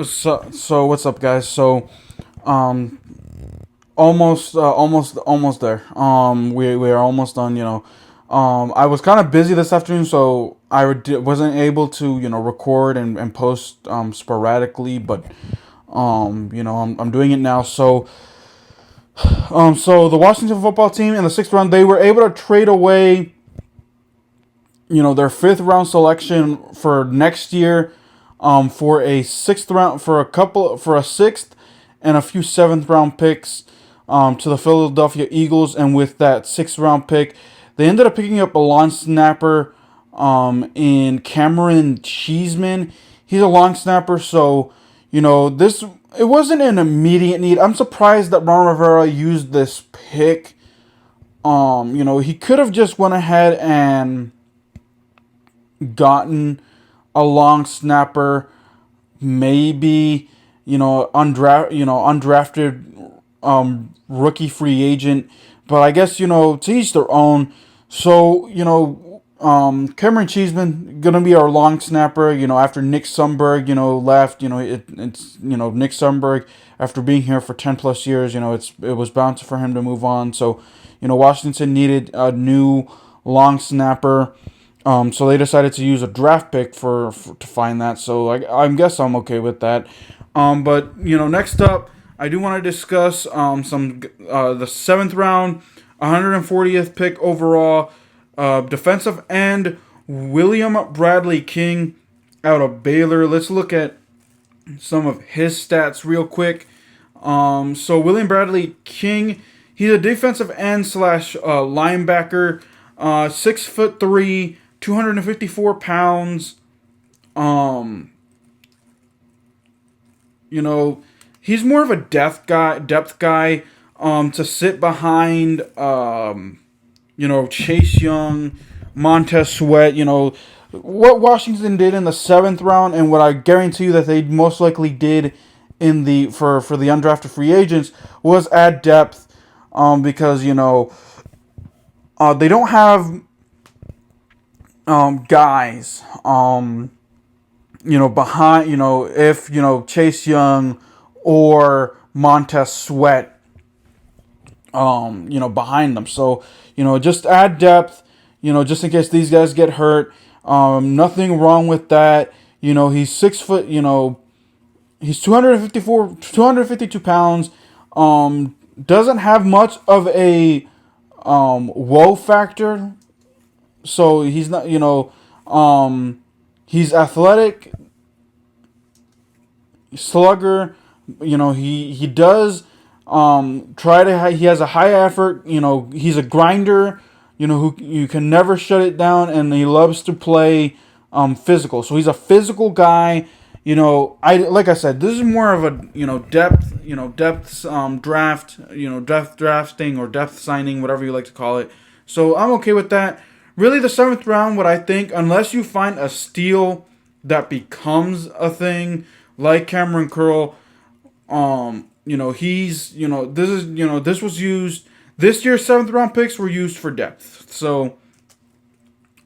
So what's up, guys? Um, almost there. We are almost done. I was kind of busy this afternoon, so wasn't able to record and post sporadically, but I'm doing it now. So the Washington football team in the sixth round, they were able to trade away their fifth round selection for next year, for a sixth round, for a sixth and a few seventh round picks, to the Philadelphia Eagles. And with that sixth round pick, they ended up picking up a long snapper, in Camaron Cheeseman. He's a long snapper, so this, it wasn't an immediate need. I'm surprised that Ron Rivera used this pick. He could have just went ahead and gotten a long snapper, maybe undrafted rookie free agent, but I guess to each their own. So Camaron Cheeseman gonna be our long snapper. After Nick Sundberg left. It's Nick Sundberg, after being here for 10 plus years. It was bound for him to move on. So Washington needed a new long snapper. So they decided to use a draft pick to find that. So I guess I'm okay with that. But next up, I do want to discuss the seventh round, 140th pick overall, defensive end Wiliam Bradley-King out of Baylor. Let's look at some of his stats real quick. So Wiliam Bradley-King, he's a defensive end slash linebacker, 6'3", 254 pounds. He's more of a depth guy, to sit behind, Chase Young, Montez Sweat. What Washington did in the seventh round, and what I guarantee you that they most likely did in the for the undrafted free agents, was add depth, because they don't have guys, behind, if Chase Young or Montez Sweat, behind them. So just add depth, just in case these guys get hurt. Nothing wrong with that. He's 6 foot. He's 252 pounds. Doesn't have much of a woe factor. So he's not, he's athletic, slugger. He does he has a high effort. He's a grinder. Who you can never shut it down, and he loves to play physical. So he's a physical guy. Like I said, this is more of a depth, draft, depth drafting or depth signing, whatever you like to call it. So I'm okay with that. Really, the seventh round, what I think, unless you find a steal that becomes a thing, like Cameron Curl, he's, this was used, this year's seventh round picks were used for depth. So,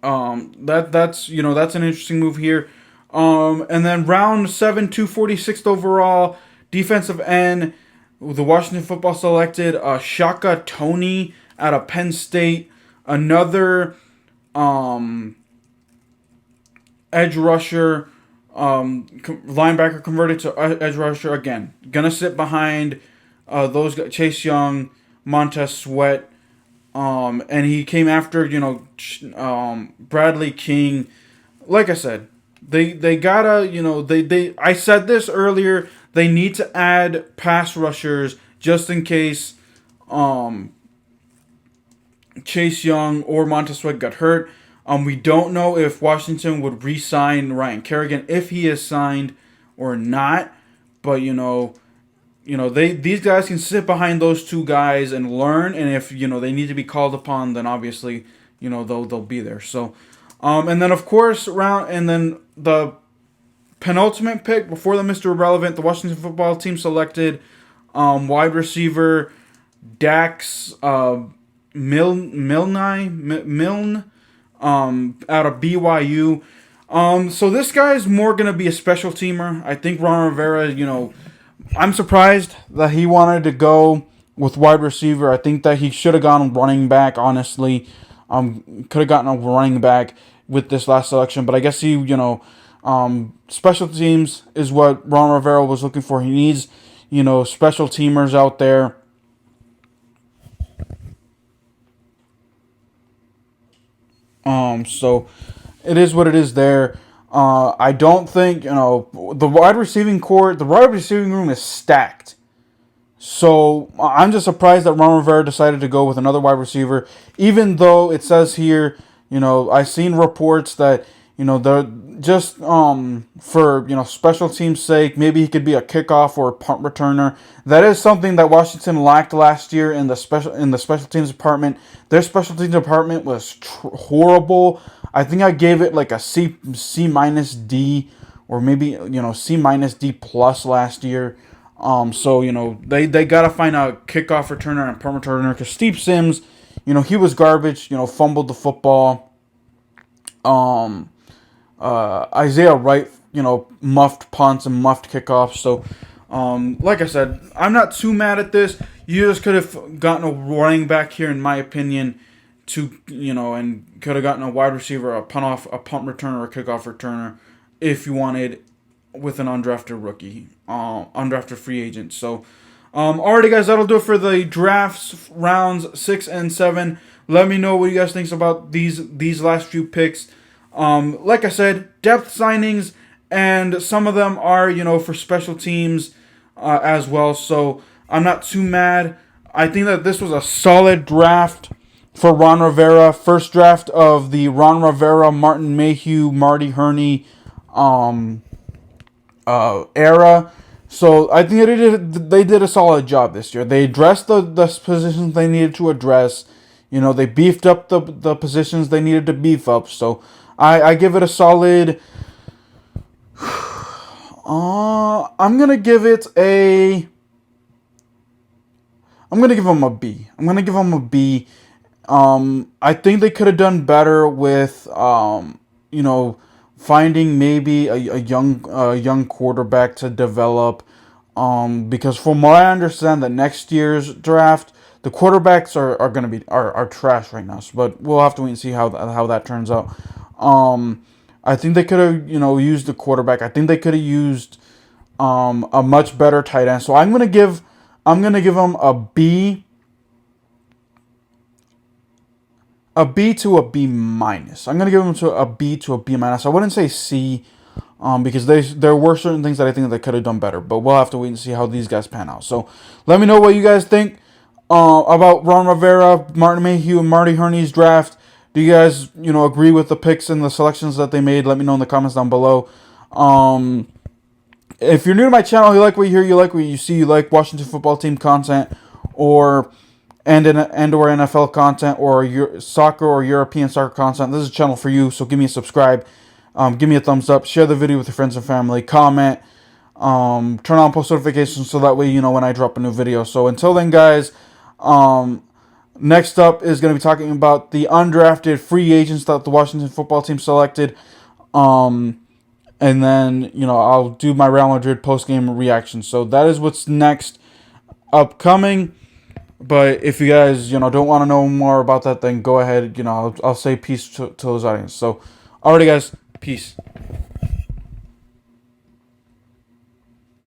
that's an interesting move here. And then round 7, 246th overall, defensive end, the Washington football selected, Shaka Toney out of Penn State, another edge rusher, linebacker converted to edge rusher again. Gonna sit behind those guys, Chase Young, Montez Sweat, and he came after Bradley-King. Like I said, they gotta they I said this earlier. They need to add pass rushers just in case Chase Young or Montez Sweat got hurt. We don't know if Washington would re-sign Ryan Kerrigan, if he is signed or not. But these guys can sit behind those two guys and learn. And if they need to be called upon, then obviously they'll be there. So, and then of course the penultimate pick before the Mr. Irrelevant, the Washington football team selected wide receiver Dax Milne, out of BYU. So this guy's more gonna be a special teamer. I think Ron Rivera, I'm surprised that he wanted to go with wide receiver. I think that he should have gone running back, honestly. Could have gotten a running back with this last selection, but I guess special teams is what Ron Rivera was looking for. He needs, special teamers out there. So it is what it is there. I don't think, the wide receiving core, the wide receiving room is stacked. So I'm just surprised that Ron Rivera decided to go with another wide receiver, even though it says here, I've seen reports that, they're just for special teams' sake, maybe he could be a kickoff or a punt returner. That is something that Washington lacked last year in the special teams department. Their special teams department was horrible. I think I gave it like a C minus D, or maybe C minus D plus last year. So they gotta find a kickoff returner and punt returner, because Steve Sims, he was garbage. Fumbled the football. Isaiah Wright, muffed punts and muffed kickoffs. So, like I said, I'm not too mad at this. You just could have gotten a running back here, in my opinion, and could have gotten a wide receiver, a punt returner, or a kickoff returner, if you wanted, with an undrafted rookie, undrafted free agent. So, alrighty, guys, that'll do it for the drafts rounds 6 and 7. Let me know what you guys think about these last few picks. Like I said, depth signings, and some of them are, for special teams as well. So I'm not too mad. I think that this was a solid draft for Ron Rivera. First draft of the Ron Rivera, Martin Mayhew, Marty Herney era. So I think they did a solid job this year. They addressed the positions they needed to address. They beefed up the positions they needed to beef up. So I give it a solid. I'm gonna give them a B. I think they could have done better with finding maybe a young quarterback to develop. Because from what I understand, the next year's draft, the quarterbacks are gonna be trash right now. But we'll have to wait and see how that turns out. I think they could have, used the quarterback. I think they could have used a much better tight end. So I'm gonna give them a B to a B minus. I'm gonna give them to a B to a B minus. I wouldn't say C, because there were certain things that I think they could have done better. But we'll have to wait and see how these guys pan out. So let me know what you guys think about Ron Rivera, Martin Mayhew, and Marty Herney's draft. Do you guys, agree with the picks and the selections that they made? Let me know in the comments down below. If you're new to my channel, you like what you hear, you like what you see, you like Washington football team content, or NFL content, or your soccer or European soccer content, this is a channel for you. So give me a subscribe, give me a thumbs up, share the video with your friends and family, comment, turn on post notifications so that way you know when I drop a new video. So until then, guys, next up is going to be talking about the undrafted free agents that the Washington football team selected. And then, I'll do my Real Madrid post-game reaction. So that is what's next upcoming. But if you guys, don't want to know more about that, then go ahead. I'll say peace to those audience. So, alrighty, guys. Peace.